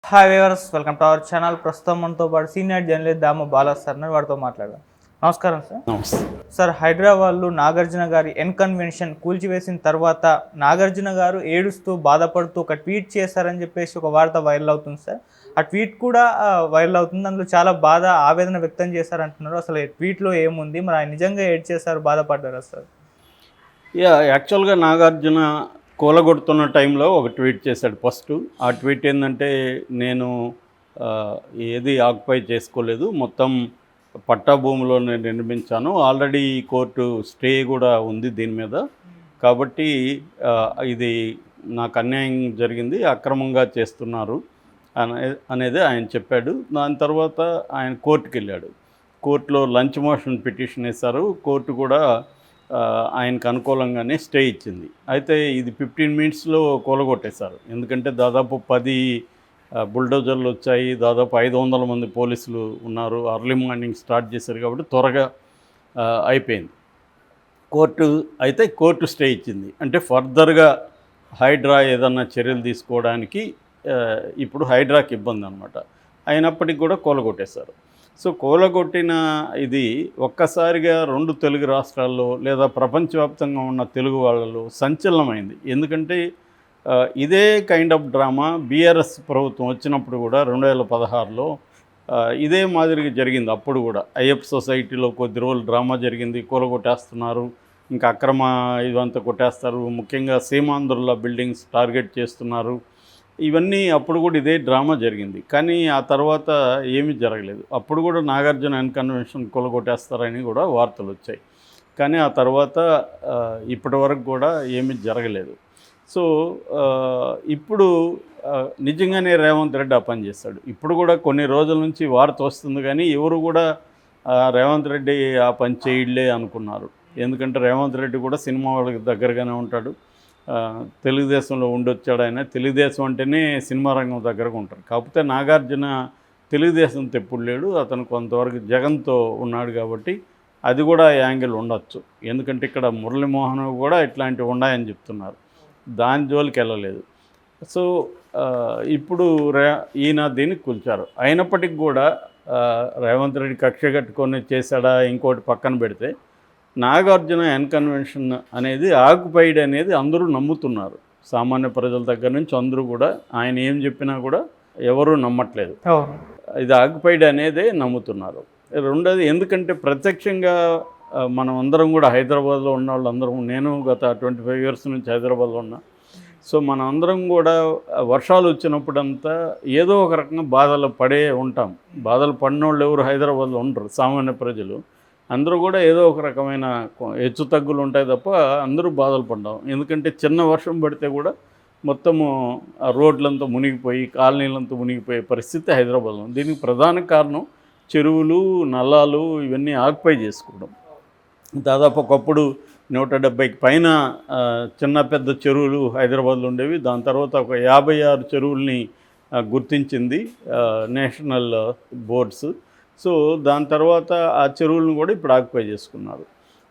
Hi viewers, welcome to our channel. ప్రస్తుతం మనతో పాటు సీనియర్ జర్నలిస్ట్ దాము బాలా సార్ వాడితో మాట్లాడదాం. నమస్కారం సార్. నమస్తే సార్, హైదరాబాద్లో నాగార్జున గారి కన్వెన్షన్ కూల్చివేసిన తర్వాత నాగార్జున గారు ఏడుస్తూ బాధపడుతూ ఒక ట్వీట్ చేశారని చెప్పేసి ఒక వార్త వైరల్ అవుతుంది సార్. ఆ ట్వీట్ కూడా వైరల్ అవుతుంది. అందులో చాలా బాధ ఆవేదన వ్యక్తం చేశారంటున్నారు. అసలు ఈ ట్వీట్లో ఏముంది, మరి ఆయన నిజంగా ఏడ్ చేశారు, బాధపడ్డారా సార్? యాక్చువల్గా నాగార్జున కూలగొడుతున్న టైంలో ఒక ట్వీట్ చేశాడు ఫస్ట్. ఆ ట్వీట్ ఏంటంటే, నేను ఏది ఆక్యుపై చేసుకోలేదు, మొత్తం పట్టా భూమిలోనే నిర్మించాను, ఆల్రెడీ కోర్టు స్టే కూడా ఉంది దీని మీద, కాబట్టి ఇది నాకు అన్యాయం జరిగింది, అక్రమంగా చేస్తున్నారు అనేది ఆయన చెప్పాడు. దాని తర్వాత ఆయన కోర్టుకి వెళ్ళాడు. కోర్టులో లంచ్ మోషన్ పిటిషన్ వేశారు. కోర్టు కూడా ఆయనకు అనుకూలంగానే స్టే ఇచ్చింది. అయితే ఇది 15 మినిట్స్లో కూలగొట్టేశారు. ఎందుకంటే దాదాపు 10 బుల్డోజర్లు వచ్చాయి, దాదాపు 500 మంది పోలీసులు ఉన్నారు, అర్లీ మార్నింగ్ స్టార్ట్ చేశారు, కాబట్టి త్వరగా అయిపోయింది. కోర్టు స్టే ఇచ్చింది. అంటే ఫర్దర్గా హైడ్రా ఏదన్నా చర్యలు తీసుకోవడానికి ఇప్పుడు హైడ్రాకి ఇబ్బంది అనమాట. అయినప్పటికీ కూడా కూలగొట్టేశారు. సో కూలగొట్టిన ఇది ఒక్కసారిగా 2 తెలుగు రాష్ట్రాల్లో లేదా ప్రపంచవ్యాప్తంగా ఉన్న తెలుగు వాళ్ళలో సంచలనమైంది. ఎందుకంటే ఇదే కైండ్ ఆఫ్ డ్రామా బీఆర్ఎస్ ప్రభుత్వం వచ్చినప్పుడు కూడా 2016లో ఇదే మాదిరిగా జరిగింది. అప్పుడు కూడా అయ్యప్ప సొసైటీలో కొద్ది రోజులు డ్రామా జరిగింది, కూలగొట్టేస్తున్నారు, ఇంకా అక్రమ ఇవంతా కొట్టేస్తారు, ముఖ్యంగా సీమాంధ్రుల బిల్డింగ్స్ టార్గెట్ చేస్తున్నారు, ఇవన్నీ అప్పుడు కూడా ఇదే డ్రామా జరిగింది. కానీ ఆ తర్వాత ఏమీ జరగలేదు. అప్పుడు కూడా నాగార్జున కన్వెన్షన్ కూలగొట్టేస్తారని కూడా వార్తలు వచ్చాయి. కానీ ఆ తర్వాత ఇప్పటి వరకు కూడా ఏమీ జరగలేదు. సో ఇప్పుడు నిజంగానే రేవంత్ రెడ్డి ఆ పని చేస్తాడు. ఇప్పుడు కూడా కొన్ని రోజుల నుంచి వార్త వస్తుంది, కానీ ఎవరు కూడా రేవంత్ రెడ్డి ఆ పని చేయలే అనుకున్నారు. ఎందుకంటే రేవంత్ రెడ్డి కూడా సినిమా వాళ్ళకి దగ్గరగానే ఉంటాడు, తెలుగుదేశంలో ఉండొచ్చాడు. ఆయన తెలుగుదేశం అంటేనే సినిమా రంగం దగ్గరగా ఉంటారు. కాకపోతే నాగార్జున తెలుగుదేశంతో ఎప్పుడు లేడు, అతను కొంతవరకు జగన్తో ఉన్నాడు, కాబట్టి అది కూడా యాంగిల్ ఉండొచ్చు. ఎందుకంటే ఇక్కడ మురళీమోహన్ కూడా ఇట్లాంటివి ఉన్నాయని చెప్తున్నారు, దాని జోలికి వెళ్ళలేదు. సో ఇప్పుడు ఈయన దీన్ని కూల్చారు. అయినప్పటికీ కూడా రేవంత్ రెడ్డి కక్ష కట్టుకొని చేశాడా ఇంకోటి పక్కన పెడితే, నాగార్జున కన్వెన్షన్ అనేది ఆక్యుపైడ్ అనేది అందరూ నమ్ముతున్నారు. సామాన్య ప్రజల దగ్గర నుంచి అందరూ కూడా ఆయన ఏం చెప్పినా కూడా ఎవరూ నమ్మట్లేదు. ఇది ఆక్యుపైడ్ అనేదే నమ్ముతున్నారు. రెండోది, ఎందుకంటే ప్రత్యక్షంగా మనం అందరం కూడా హైదరాబాద్లో ఉన్న వాళ్ళందరం, నేను గత 25 ఇయర్స్ నుంచి హైదరాబాద్లో ఉన్నా. సో మనం అందరం కూడా వర్షాలు వచ్చినప్పుడంతా ఏదో ఒక రకంగా బాధలు పడే ఉంటాం. బాధలు పడిన వాళ్ళు ఎవరు హైదరాబాద్లో ఉండరు, సామాన్య ప్రజలు అందరూ కూడా ఏదో ఒక రకమైన హెచ్చు తగ్గులు ఉంటాయి తప్ప అందరూ బాధలు పడ్డాం. ఎందుకంటే చిన్న వర్షం పడితే కూడా మొత్తము రోడ్లంతా మునిగిపోయి, కాలనీలంతా మునిగిపోయే పరిస్థితి హైదరాబాద్లో. దీనికి ప్రధాన కారణం చెరువులు, నల్లాలు ఇవన్నీ ఆక్యుపై చేసుకోవడం. దాదాపు ఒకప్పుడు 170కి పైన చిన్న పెద్ద చెరువులు హైదరాబాద్లో ఉండేవి. దాని తర్వాత ఒక 56 చెరువుల్ని గుర్తించింది నేషనల్ బోర్డ్స్. సో దాని తర్వాత ఆ చెరువులను కూడా ఇప్పుడు ఆక్యుపై చేసుకున్నారు.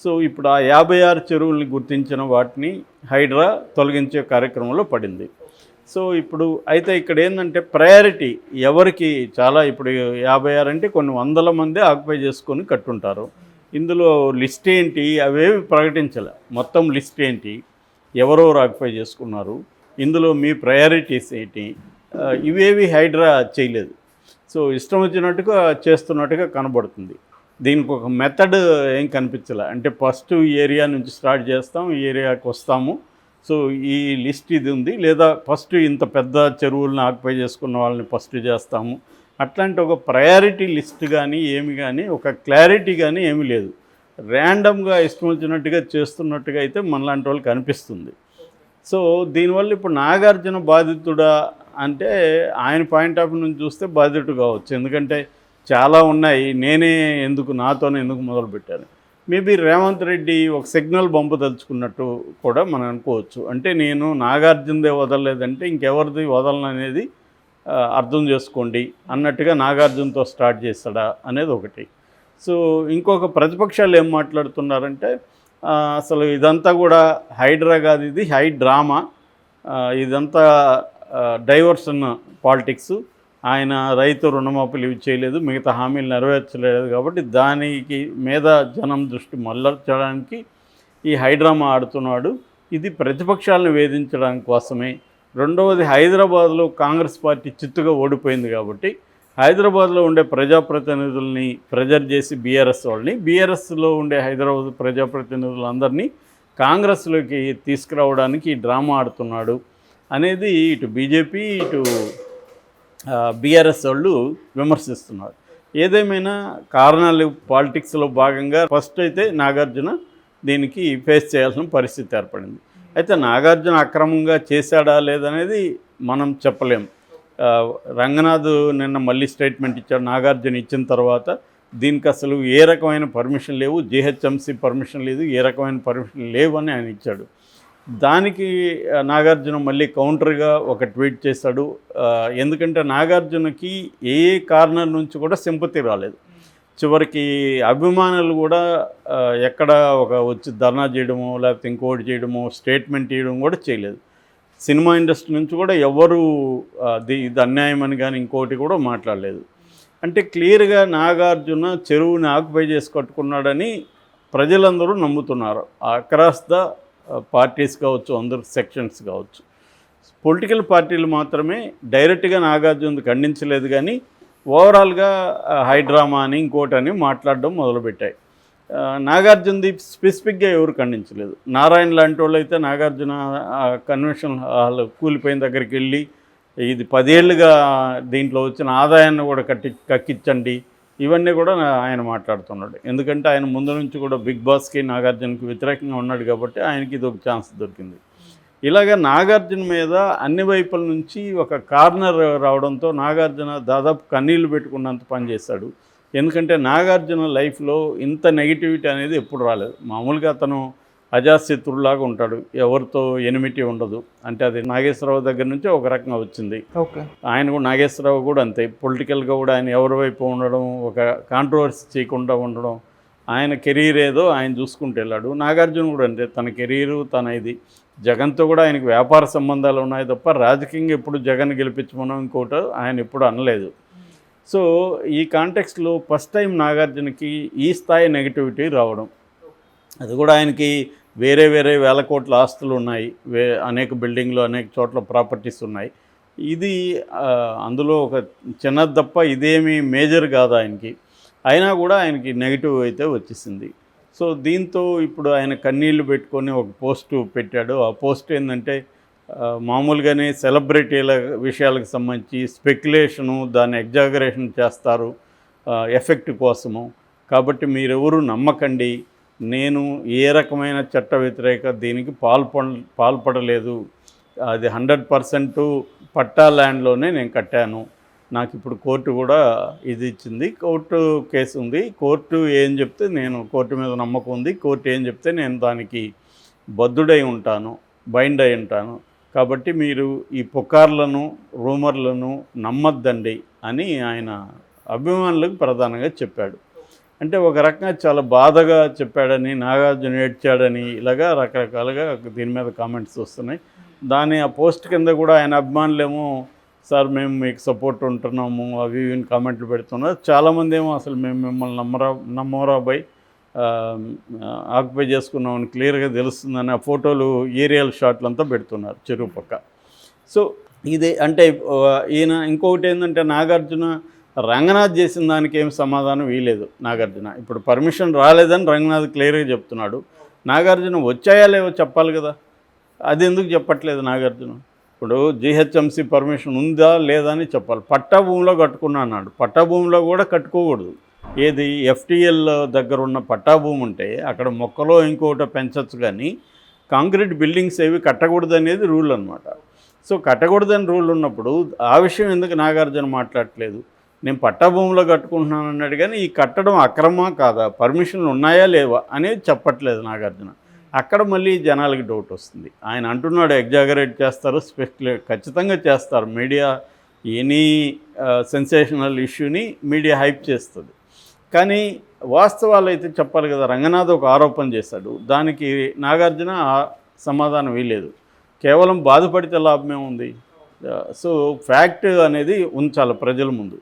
సో ఇప్పుడు ఆ 56 చెరువుల్ని గుర్తించిన వాటిని హైడ్రా తొలగించే కార్యక్రమంలో పడింది. సో ఇప్పుడు అయితే ఇక్కడ ఏంటంటే ప్రయారిటీ ఎవరికి, చాలా ఇప్పుడు 56 అంటే కొన్ని వందల మంది ఆక్యుపై చేసుకొని కట్టుంటారు. ఇందులో లిస్ట్ ఏంటి అవేవి ప్రకటించలే. మొత్తం లిస్ట్ ఏంటి, ఎవరెవరు ఆక్యుపై చేసుకున్నారు, ఇందులో మీ ప్రయారిటీస్ ఏంటి, ఇవేవి హైడ్రా చేయలేదు. సో ఇష్టం వచ్చినట్టుగా చేస్తున్నట్టుగా కనబడుతుంది. దీనికి ఒక మెథడ్ ఏం కనిపించలే. అంటే ఫస్ట్ ఈ ఏరియా నుంచి స్టార్ట్ చేస్తాం, ఈ ఏరియాకి వస్తాము, సో ఈ లిస్ట్ ఇది ఉంది, లేదా ఫస్ట్ ఇంత పెద్ద చెరువులను ఆక్యుపై చేసుకున్న వాళ్ళని ఫస్ట్ చేస్తాము, అట్లాంటి ఒక ప్రయారిటీ లిస్ట్ కానీ ఏమి కానీ ఒక క్లారిటీ కానీ ఏమీ లేదు. ర్యాండమ్గా ఇష్టం వచ్చినట్టుగా చేస్తున్నట్టుగా అయితే మనలాంటి వాళ్ళకి అనిపిస్తుంది. సో దీనివల్ల ఇప్పుడు నాగార్జున బాధితుడా అంటే ఆయన పాయింట్ ఆఫ్ వ్యూ నుంచి చూస్తే బాధితుడు కావచ్చు. ఎందుకంటే చాలా ఉన్నాయి, నాతోనే ఎందుకు మొదలుపెట్టాను. మేబీ రేవంత్ రెడ్డి ఒక సిగ్నల్ పంపదలుచుకున్నట్టు కూడా మనం అనుకోవచ్చు. అంటే నేను నాగార్జునదే వదలలేదంటే ఇంకెవరిది వదలను అనేది అర్థం చేసుకోండి అన్నట్టుగా నాగార్జునతో స్టార్ట్ చేస్తాడా అనేది ఒకటి. సో ఇంకొక ప్రతిపక్షాలు ఏం మాట్లాడుతున్నారంటే, అసలు ఇదంతా కూడా హైడ్రా కాదు, ఇది హై డ్రామా, ఇదంతా డైవర్షన్ పాలిటిక్స్, ఆయన రైతు రుణమాఫీలు ఇవి చేయలేదు, మిగతా హామీలు నెరవేర్చలేదు కాబట్టి దానికి మీద జనం దృష్టి మళ్ళించడానికి ఈ హైడ్రామా ఆడుతున్నాడు. ఇది ప్రతిపక్షాలను వేధించడానికి కోసమే. రెండవది, హైదరాబాద్లో కాంగ్రెస్ పార్టీ చిత్తుగా ఓడిపోయింది కాబట్టి హైదరాబాద్లో ఉండే ప్రజాప్రతినిధుల్ని ప్రెజర్ చేసి బీఆర్ఎస్లో ఉండే హైదరాబాద్ ప్రజాప్రతినిధులందరినీ కాంగ్రెస్లోకి తీసుకురావడానికి ఈ డ్రామా ఆడుతున్నాడు అనేది ఇటు బీజేపీ ఇటు బీఆర్ఎస్ వాళ్ళు విమర్శిస్తున్నారు. ఏదేమైనా కారణాలు పాలిటిక్స్లో భాగంగా ఫస్ట్ అయితే నాగార్జున దీనికి ఫేస్ చేయాల్సిన పరిస్థితి ఏర్పడింది. అయితే నాగార్జున అక్రమంగా చేశాడా లేదనేది మనం చెప్పలేం. రంగనాథ్ నిన్న మళ్ళీ స్టేట్మెంట్ ఇచ్చాడు. నాగార్జున ఇచ్చిన తర్వాత దీనికి అసలు ఏ రకమైన పర్మిషన్ లేవు, జీహెచ్ఎంసీ పర్మిషన్ లేదు, ఏ రకమైన పర్మిషన్ లేవు అని ఆయన ఇచ్చాడు. దానికి నాగార్జున మళ్ళీ కౌంటర్గా ఒక ట్వీట్ చేశాడు. ఎందుకంటే నాగార్జునకి ఏ కార్నర్ నుంచి కూడా సింపతి రాలేదు. చివరికి అభిమానులు కూడా ఎక్కడ వచ్చి ధర్నా చేయడమో లేకపోతే ఇంకోటి చేయడమో స్టేట్మెంట్ ఇవ్వడం కూడా చేయలేదు. సినిమా ఇండస్ట్రీ నుంచి కూడా ఎవరు ఇది అన్యాయం అని కానీ ఇంకోటి కూడా మాట్లాడలేదు. అంటే క్లియర్గా నాగార్జున చెరువుని ఆక్యుపై చేసి కట్టుకున్నాడని ప్రజలందరూ నమ్ముతున్నారు. అక్రాస్ ద పార్టీస్ కావచ్చు, అందరు సెక్షన్స్ కావచ్చు. పొలిటికల్ పార్టీలు మాత్రమే డైరెక్ట్గా నాగార్జున ఖండించలేదు, కానీ ఓవరాల్గా హైడ్రామా అని ఇంకోటని మాట్లాడడం మొదలుపెట్టాయి. నాగార్జునది స్పెసిఫిక్గా ఎవరు ఖండించలేదు. నారాయణ లాంటి వాళ్ళు అయితే నాగార్జున కన్వెన్షన్ హాల్ కూలిపోయిన దగ్గరికి వెళ్ళి ఇది 10 ఏళ్ళుగా దీంట్లో వచ్చిన ఆదాయాన్ని కూడా కక్కించండి, ఇవన్నీ కూడా ఆయన మాట్లాడుతున్నాడు. ఎందుకంటే ఆయన ముందు నుంచి కూడా బిగ్ బాస్కి నాగార్జునకి వ్యతిరేకంగా ఉన్నాడు కాబట్టి ఆయనకి ఇది ఒక ఛాన్స్ దొరికింది. ఇలాగ నాగార్జున మీద అన్ని వైపుల నుంచి ఒక కార్నర్ రావడంతో నాగార్జున దాదాపు కన్నీళ్లు పెట్టుకున్నంత పనిచేశాడు. ఎందుకంటే నాగార్జున లైఫ్లో ఇంత నెగిటివిటీ అనేది ఎప్పుడు రాలేదు. మామూలుగా అతను అజాశత్రులాగా ఉంటాడు, ఎవరితో ఎనిమిటీ ఉండదు. అంటే అది నాగేశ్వరరావు దగ్గర నుంచి ఒక రకంగా వచ్చింది. ఆయన కూడా నాగేశ్వరరావు కూడా అంతే, పొలిటికల్గా కూడా ఆయన ఎవరి వైపు ఉండడం, ఒక కాంట్రవర్సీ చేయకుండా ఉండడం, ఆయన కెరీర్ ఏదో ఆయన చూసుకుంటూ వెళ్ళాడు. నాగార్జున కూడా అంతే, తన కెరీరు తన ఇది. జగన్తో కూడా ఆయనకు వ్యాపార సంబంధాలు ఉన్నాయి తప్ప రాజకీయంగా ఎప్పుడు జగన్ గెలిపించమనం ఇంకోటి ఆయన ఎప్పుడు అనలేదు. సో ఈ కాంటెక్స్ట్లో ఫస్ట్ టైం నాగార్జునకి ఈ స్థాయి నెగిటివిటీ రావడం, అది కూడా ఆయనకి వేరే వేల కోట్ల ఆస్తులు ఉన్నాయి, అనేక బిల్డింగ్లు అనేక చోట్ల ప్రాపర్టీస్ ఉన్నాయి. ఇది అందులో ఒక చిన్నది తప్ప ఇదేమీ మేజర్ కాదు ఆయనకి. అయినా కూడా ఆయనకి నెగిటివ్ అయితే వచ్చేసింది. సో దీంతో ఇప్పుడు ఆయన కన్నీళ్లు పెట్టుకొని ఒక పోస్టు పెట్టాడు. ఆ పోస్ట్ ఏంటంటే మామూలుగానే సెలబ్రిటీల విషయాలకు సంబంధించి స్పెక్యులేషను, దాన్ని ఎగ్జాగరేషన్ చేస్తారు ఎఫెక్ట్ కోసము. కాబట్టి మీరెవరూ నమ్మకండి, నేను ఏ రకమైన చట్ట వ్యతిరేక దీనికి పాల్పడలేదు, అది 100% పట్టా ల్యాండ్లోనే నేను కట్టాను. నాకు ఇప్పుడు కోర్టు కూడా ఇది ఇచ్చింది, కోర్టు కేసు ఉంది, కోర్టు ఏం చెప్తే నేను కోర్టు మీద నమ్మకం ఉంది, కోర్టు ఏం చెప్తే నేను దానికి బద్ధుడై ఉంటాను, బైండ్ అయి ఉంటాను. కాబట్టి మీరు ఈ పుకార్లను రూమర్లను నమ్మద్దండి అని ఆయన అభిమానులకు ప్రధానంగా చెప్పాడు. అంటే ఒక రకంగా చాలా బాధగా చెప్పాడని, నాగార్జున ఏడ్చాడని, ఇలాగా రకరకాలుగా దీని మీద కామెంట్స్ వస్తున్నాయి. ఆ పోస్ట్ కింద కూడా ఆయన అభిమానులేమో సార్ మేము మీకు సపోర్ట్ ఉంటున్నాము అవి ఇవి కామెంట్లు పెడుతున్నారు. చాలామంది ఏమో అసలు మేము మిమ్మల్ని నమ్మరా బై ఆక్యుపై చేసుకున్నామని క్లియర్గా తెలుస్తుందని ఆ ఫోటోలు ఏరియల్ షాట్లు అంతా పెడుతున్నారు చెరువు పక్క. సో ఇది అంటే ఈయన ఇంకొకటి ఏంటంటే నాగార్జున రంగనాథ్ చేసిన దానికి ఏం సమాధానం ఇవ్వలేదు నాగార్జున. ఇప్పుడు పర్మిషన్ రాలేదని రంగనాథ్ క్లియర్గా చెప్తున్నాడు. నాగార్జున వచ్చాయా లేవో చెప్పాలి కదా, అది ఎందుకు చెప్పట్లేదు నాగార్జున? ఇప్పుడు జీహెచ్ఎంసీ పర్మిషన్ ఉందా లేదా అని చెప్పాలి. పట్టా భూమిలో కట్టుకున్నా అన్నాడు. పట్టా భూమిలో కూడా కట్టుకోకూడదు. ఏది ఎఫ్టీఎల్ దగ్గర ఉన్న పట్టా భూమి ఉంటే అక్కడ మొక్కలో ఇంకోటి పెంచవచ్చు, కానీ కాంక్రీట్ బిల్డింగ్స్ ఏవి కట్టకూడదు అనేది రూల్ అనమాట. సో కట్టకూడదని రూల్ ఉన్నప్పుడు ఆ విషయం ఎందుకు నాగార్జున మాట్లాడట్లేదు? నేను పట్టా భూమిలో కట్టుకుంటున్నాను అన్నాడు, కానీ ఈ కట్టడం అక్రమా కాదా, పర్మిషన్లు ఉన్నాయా లేవా అనేది చెప్పట్లేదు నాగార్జున. అక్కడ మళ్ళీ జనాలకి డౌట్ వస్తుంది. ఆయన అంటున్నాడు ఎగ్జాగరేట్ చేస్తారు, ఖచ్చితంగా చేస్తారు. మీడియా ఎనీ సెన్సేషనల్ ఇష్యూని మీడియా హైప్ చేస్తుంది, కానీ వాస్తవాలు అయితే చెప్పాలి కదా. రంగనాథ్ ఒక ఆరోపణ చేశాడు, దానికి నాగార్జున సమాధానం ఇవ్వలేదు. కేవలం బాధపడితే లాభమే ఉంది. సో ఫ్యాక్ట్ అనేది ఉంచాలి ప్రజల ముందు.